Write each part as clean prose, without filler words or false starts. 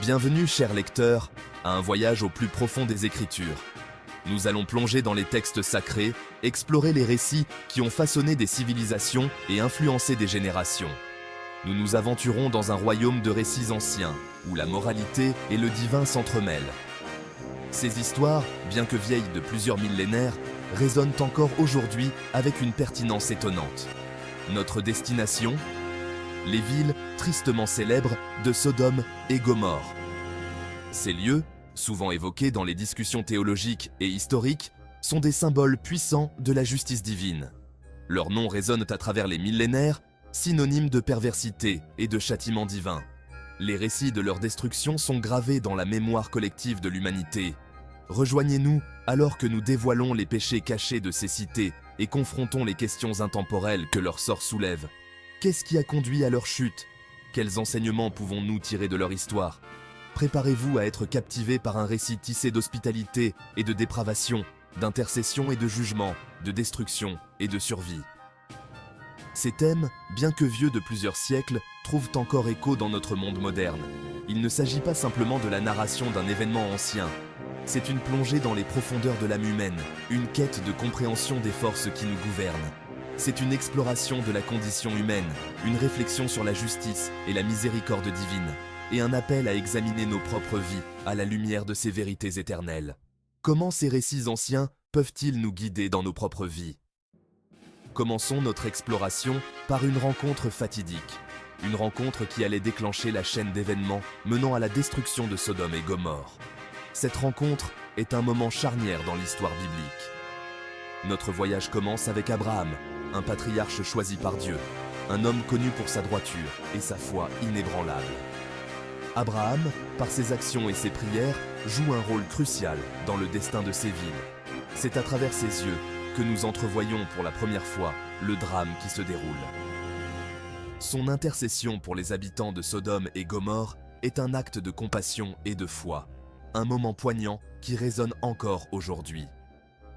Bienvenue, chers lecteurs, à un voyage au plus profond des Écritures. Nous allons plonger dans les textes sacrés, explorer les récits qui ont façonné des civilisations et influencé des générations. Nous nous aventurons dans un royaume de récits anciens, où la moralité et le divin s'entremêlent. Ces histoires, bien que vieilles de plusieurs millénaires, résonnent encore aujourd'hui avec une pertinence étonnante. Notre destination ? Les villes tristement célèbres de Sodome et Gomorrhe. Ces lieux, souvent évoqués dans les discussions théologiques et historiques, sont des symboles puissants de la justice divine. Leurs noms résonnent à travers les millénaires, synonymes de perversité et de châtiment divin. Les récits de leur destruction sont gravés dans la mémoire collective de l'humanité. Rejoignez-nous alors que nous dévoilons les péchés cachés de ces cités et confrontons les questions intemporelles que leur sort soulève. Qu'est-ce qui a conduit à leur chute? Quels enseignements pouvons-nous tirer de leur histoire? Préparez-vous à être captivés par un récit tissé d'hospitalité et de dépravation, d'intercession et de jugement, de destruction et de survie. Ces thèmes, bien que vieux de plusieurs siècles, trouvent encore écho dans notre monde moderne. Il ne s'agit pas simplement de la narration d'un événement ancien. C'est une plongée dans les profondeurs de l'âme humaine, une quête de compréhension des forces qui nous gouvernent. C'est une exploration de la condition humaine, une réflexion sur la justice et la miséricorde divine, et un appel à examiner nos propres vies à la lumière de ces vérités éternelles. Comment ces récits anciens peuvent-ils nous guider dans nos propres vies? Commençons notre exploration par une rencontre fatidique. Une rencontre qui allait déclencher la chaîne d'événements menant à la destruction de Sodome et Gomorrhe. Cette rencontre est un moment charnière dans l'histoire biblique. Notre voyage commence avec Abraham, un patriarche choisi par Dieu, un homme connu pour sa droiture et sa foi inébranlable. Abraham, par ses actions et ses prières, joue un rôle crucial dans le destin de ces villes. C'est à travers ses yeux que nous entrevoyons pour la première fois le drame qui se déroule. Son intercession pour les habitants de Sodome et Gomorrhe est un acte de compassion et de foi, un moment poignant qui résonne encore aujourd'hui.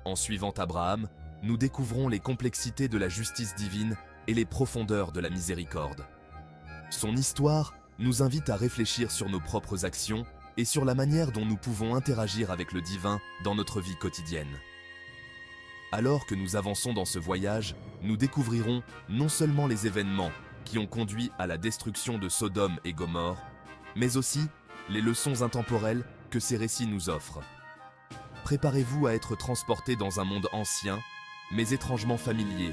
En suivant Abraham, nous découvrons les complexités de la justice divine et les profondeurs de la miséricorde. Son histoire nous invite à réfléchir sur nos propres actions et sur la manière dont nous pouvons interagir avec le divin dans notre vie quotidienne. Alors que nous avançons dans ce voyage, nous découvrirons non seulement les événements qui ont conduit à la destruction de Sodome et Gomorrhe, mais aussi les leçons intemporelles que ces récits nous offrent. Préparez-vous à être transportés dans un monde ancien, mais étrangement familier,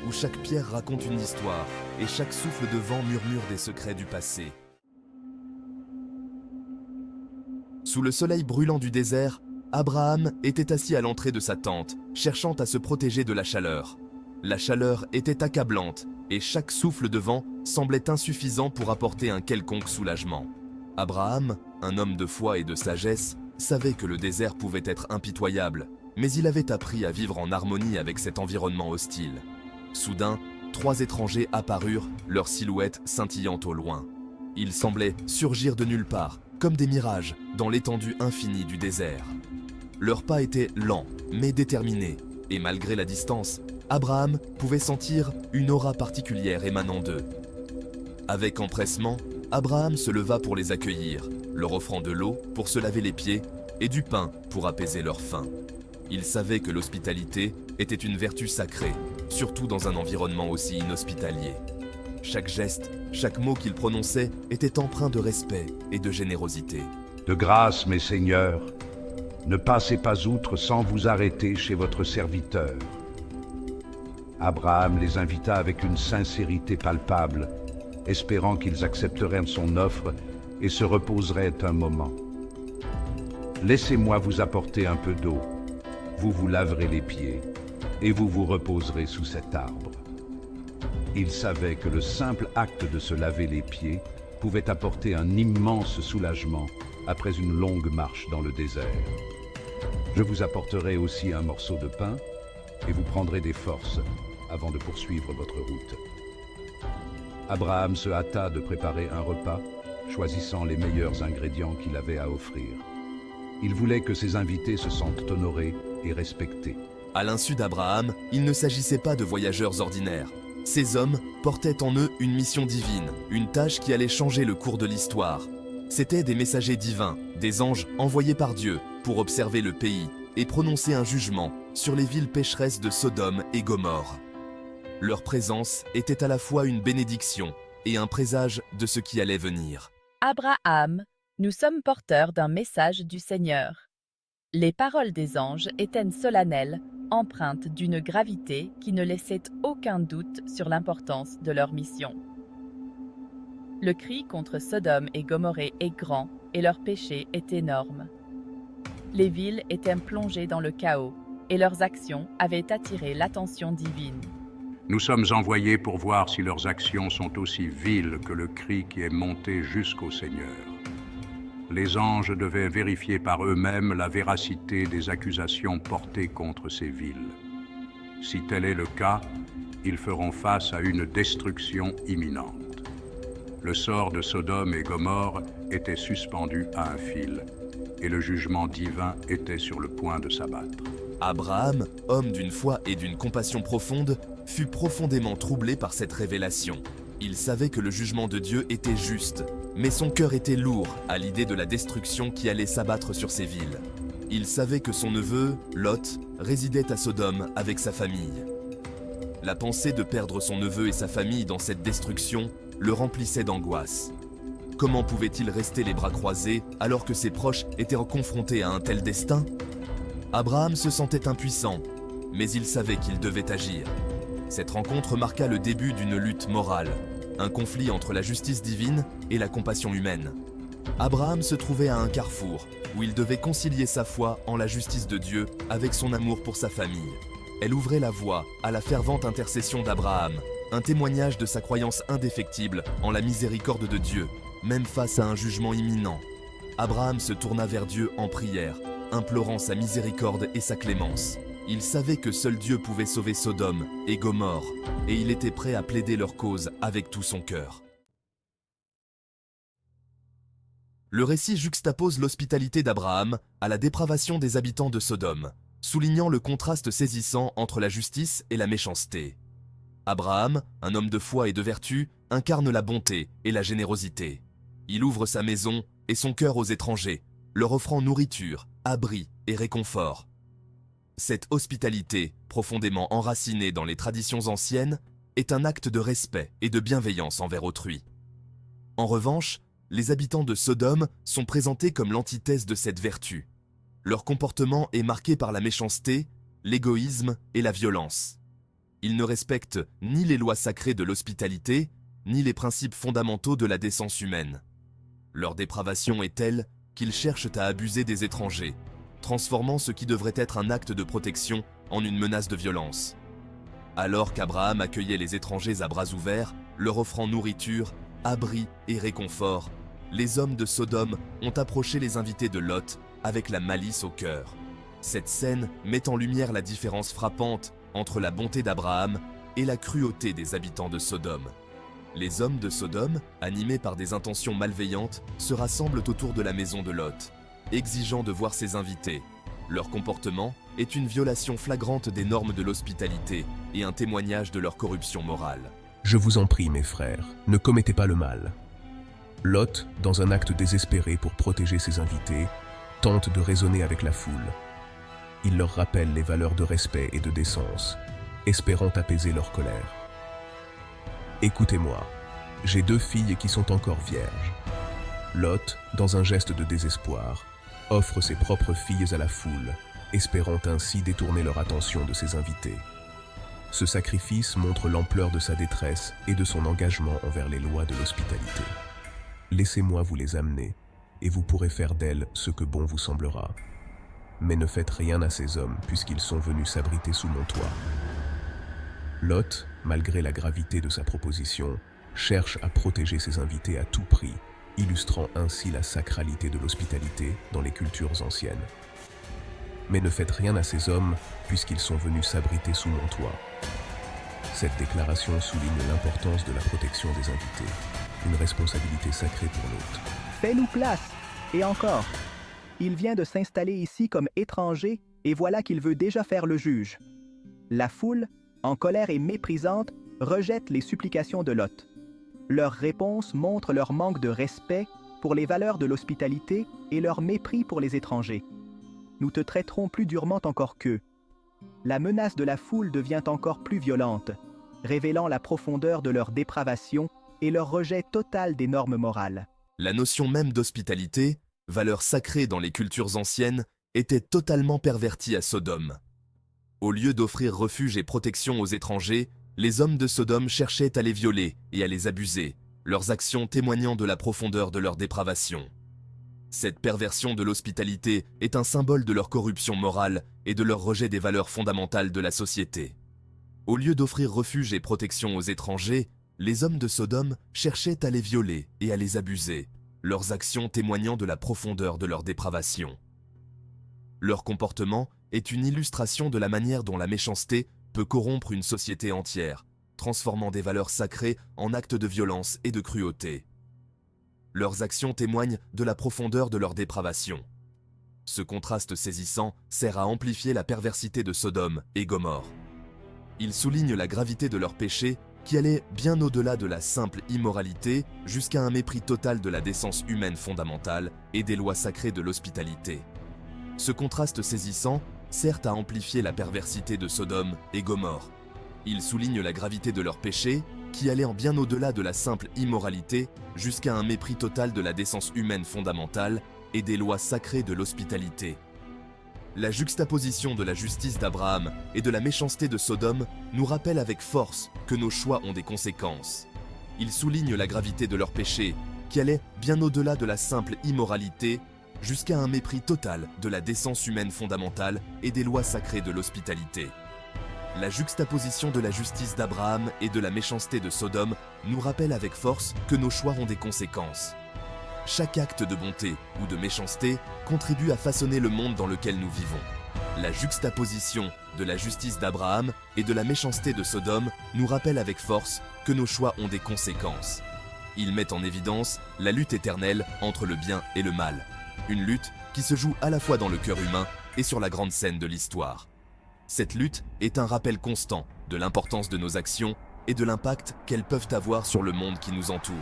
où chaque pierre raconte une histoire et chaque souffle de vent murmure des secrets du passé. Sous le soleil brûlant du désert, Abraham était assis à l'entrée de sa tente, cherchant à se protéger de la chaleur. La chaleur était accablante et chaque souffle de vent semblait insuffisant pour apporter un quelconque soulagement. Abraham, un homme de foi et de sagesse, savait que le désert pouvait être impitoyable, mais il avait appris à vivre en harmonie avec cet environnement hostile. Soudain, 3 étrangers apparurent, leurs silhouettes scintillant au loin. Ils semblaient surgir de nulle part, comme des mirages, dans l'étendue infinie du désert. Leurs pas étaient lents, mais déterminés, et malgré la distance, Abraham pouvait sentir une aura particulière émanant d'eux. Avec empressement, Abraham se leva pour les accueillir, leur offrant de l'eau pour se laver les pieds et du pain pour apaiser leur faim. Il savait que l'hospitalité était une vertu sacrée, surtout dans un environnement aussi inhospitalier. Chaque geste, chaque mot qu'il prononçait était empreint de respect et de générosité. De grâce, mes seigneurs, ne passez pas outre sans vous arrêter chez votre serviteur. Abraham les invita avec une sincérité palpable, espérant qu'ils accepteraient son offre et se reposeraient un moment. Laissez-moi vous apporter un peu d'eau. Vous vous laverez les pieds et vous vous reposerez sous cet arbre. Il savait que le simple acte de se laver les pieds pouvait apporter un immense soulagement après une longue marche dans le désert. Je vous apporterai aussi un morceau de pain et vous prendrez des forces avant de poursuivre votre route. Abraham se hâta de préparer un repas, choisissant les meilleurs ingrédients qu'il avait à offrir. Il voulait que ses invités se sentent honorés et respectés. À l'insu d'Abraham, il ne s'agissait pas de voyageurs ordinaires. Ces hommes portaient en eux une mission divine, une tâche qui allait changer le cours de l'histoire. C'étaient des messagers divins, des anges envoyés par Dieu pour observer le pays et prononcer un jugement sur les villes pécheresses de Sodome et Gomorrhe. Leur présence était à la fois une bénédiction et un présage de ce qui allait venir. Abraham, nous sommes porteurs d'un message du Seigneur. Les paroles des anges étaient solennelles, empreintes d'une gravité qui ne laissait aucun doute sur l'importance de leur mission. Le cri contre Sodome et Gomorrhe est grand et leur péché est énorme. Les villes étaient plongées dans le chaos et leurs actions avaient attiré l'attention divine. Nous sommes envoyés pour voir si leurs actions sont aussi viles que le cri qui est monté jusqu'au Seigneur. Les anges devaient vérifier par eux-mêmes la véracité des accusations portées contre ces villes. Si tel est le cas, ils feront face à une destruction imminente. Le sort de Sodome et Gomorrhe était suspendu à un fil, et le jugement divin était sur le point de s'abattre. Abraham, homme d'une foi et d'une compassion profonde, fut profondément troublé par cette révélation. Il savait que le jugement de Dieu était juste, mais son cœur était lourd à l'idée de la destruction qui allait s'abattre sur ces villes. Il savait que son neveu, Lot, résidait à Sodome avec sa famille. La pensée de perdre son neveu et sa famille dans cette destruction le remplissait d'angoisse. Comment pouvait-il rester les bras croisés alors que ses proches étaient confrontés à un tel destin ? Abraham se sentait impuissant, mais il savait qu'il devait agir. Cette rencontre marqua le début d'une lutte morale, un conflit entre la justice divine et la compassion humaine. Abraham se trouvait à un carrefour où il devait concilier sa foi en la justice de Dieu avec son amour pour sa famille. Elle ouvrait la voie à la fervente intercession d'Abraham, un témoignage de sa croyance indéfectible en la miséricorde de Dieu, même face à un jugement imminent. Abraham se tourna vers Dieu en prière, implorant sa miséricorde et sa clémence. Il savait que seul Dieu pouvait sauver Sodome et Gomorrhe, et il était prêt à plaider leur cause avec tout son cœur. Le récit juxtapose l'hospitalité d'Abraham à la dépravation des habitants de Sodome, soulignant le contraste saisissant entre la justice et la méchanceté. Abraham, un homme de foi et de vertu, incarne la bonté et la générosité. Il ouvre sa maison et son cœur aux étrangers, leur offrant nourriture, abri et réconfort. Cette hospitalité, profondément enracinée dans les traditions anciennes, est un acte de respect et de bienveillance envers autrui. En revanche, les habitants de Sodome sont présentés comme l'antithèse de cette vertu. Leur comportement est marqué par la méchanceté, l'égoïsme et la violence. Ils ne respectent ni les lois sacrées de l'hospitalité, ni les principes fondamentaux de la décence humaine. Leur dépravation est telle qu'ils cherchent à abuser des étrangers, transformant ce qui devrait être un acte de protection en une menace de violence. Alors qu'Abraham accueillait les étrangers à bras ouverts, leur offrant nourriture, abri et réconfort, les hommes de Sodome ont approché les invités de Lot avec la malice au cœur. Cette scène met en lumière la différence frappante entre la bonté d'Abraham et la cruauté des habitants de Sodome. Les hommes de Sodome, animés par des intentions malveillantes, se rassemblent autour de la maison de Lot, exigeant de voir ses invités. Leur comportement est une violation flagrante des normes de l'hospitalité et un témoignage de leur corruption morale. Je vous en prie, mes frères, ne commettez pas le mal. Lot, dans un acte désespéré pour protéger ses invités, tente de raisonner avec la foule. Il leur rappelle les valeurs de respect et de décence, espérant apaiser leur colère. Écoutez-moi, j'ai 2 filles qui sont encore vierges. Lot, dans un geste de désespoir, offre ses propres filles à la foule, espérant ainsi détourner leur attention de ses invités. Ce sacrifice montre l'ampleur de sa détresse et de son engagement envers les lois de l'hospitalité. Laissez-moi vous les amener, et vous pourrez faire d'elles ce que bon vous semblera. Mais ne faites rien à ces hommes, puisqu'ils sont venus s'abriter sous mon toit. Lot, malgré la gravité de sa proposition, cherche à protéger ses invités à tout prix, illustrant ainsi la sacralité de l'hospitalité dans les cultures anciennes. Mais ne faites rien à ces hommes, puisqu'ils sont venus s'abriter sous mon toit. Cette déclaration souligne l'importance de la protection des invités, une responsabilité sacrée pour l'hôte. Fais-nous place! Et encore, il vient de s'installer ici comme étranger et voilà qu'il veut déjà faire le juge. La foule, en colère et méprisante, rejette les supplications de Lot. Leur réponse montre leur manque de respect pour les valeurs de l'hospitalité et leur mépris pour les étrangers. Nous te traiterons plus durement encore qu'eux. La menace de la foule devient encore plus violente, révélant la profondeur de leur dépravation et leur rejet total des normes morales. La notion même d'hospitalité, valeur sacrée dans les cultures anciennes, était totalement pervertie à Sodome. Au lieu d'offrir refuge et protection aux étrangers, les hommes de Sodome cherchaient à les violer et à les abuser, leurs actions témoignant de la profondeur de leur dépravation. Cette perversion de l'hospitalité est un symbole de leur corruption morale et de leur rejet des valeurs fondamentales de la société. Au lieu d'offrir refuge et protection aux étrangers, les hommes de Sodome cherchaient à les violer et à les abuser, leurs actions témoignant de la profondeur de leur dépravation. Leur comportement est une illustration de la manière dont la méchanceté peut corrompre une société entière, transformant des valeurs sacrées en actes de violence et de cruauté. Leurs actions témoignent de la profondeur de leur dépravation. Ce contraste saisissant sert à amplifier la perversité de Sodome et Gomorrhe. Il souligne la gravité de leur péché qui allait bien au-delà de la simple immoralité jusqu'à un mépris total de la décence humaine fondamentale et des lois sacrées de l'hospitalité. Ce contraste saisissant sert à amplifier la perversité de Sodome et Gomorrhe. Il souligne la gravité de leur péché qui allait bien au-delà de la simple immoralité jusqu'à un mépris total de la décence humaine fondamentale et des lois sacrées de l'hospitalité. La juxtaposition de la justice d'Abraham et de la méchanceté de Sodome nous rappelle avec force que nos choix ont des conséquences. Il souligne la gravité de leur péché qui allait bien au-delà de la simple immoralité jusqu'à un mépris total de la décence humaine fondamentale et des lois sacrées de l'hospitalité. La juxtaposition de la justice d'Abraham et de la méchanceté de Sodome nous rappelle avec force que nos choix ont des conséquences. Chaque acte de bonté ou de méchanceté contribue à façonner le monde dans lequel nous vivons. La juxtaposition de la justice d'Abraham et de la méchanceté de Sodome nous rappelle avec force que nos choix ont des conséquences. Il met en évidence la lutte éternelle entre le bien et le mal. Une lutte qui se joue à la fois dans le cœur humain et sur la grande scène de l'histoire. Cette lutte est un rappel constant de l'importance de nos actions et de l'impact qu'elles peuvent avoir sur le monde qui nous entoure.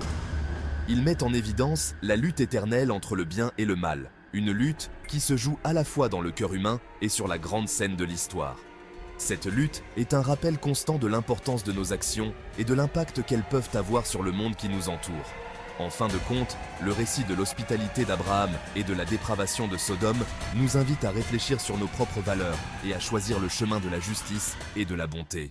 Il met en évidence la lutte éternelle entre le bien et le mal, une lutte qui se joue à la fois dans le cœur humain et sur la grande scène de l'histoire. Cette lutte est un rappel constant de l'importance de nos actions et de l'impact qu'elles peuvent avoir sur le monde qui nous entoure. En fin de compte, le récit de l'hospitalité d'Abraham et de la dépravation de Sodome nous invite à réfléchir sur nos propres valeurs et à choisir le chemin de la justice et de la bonté.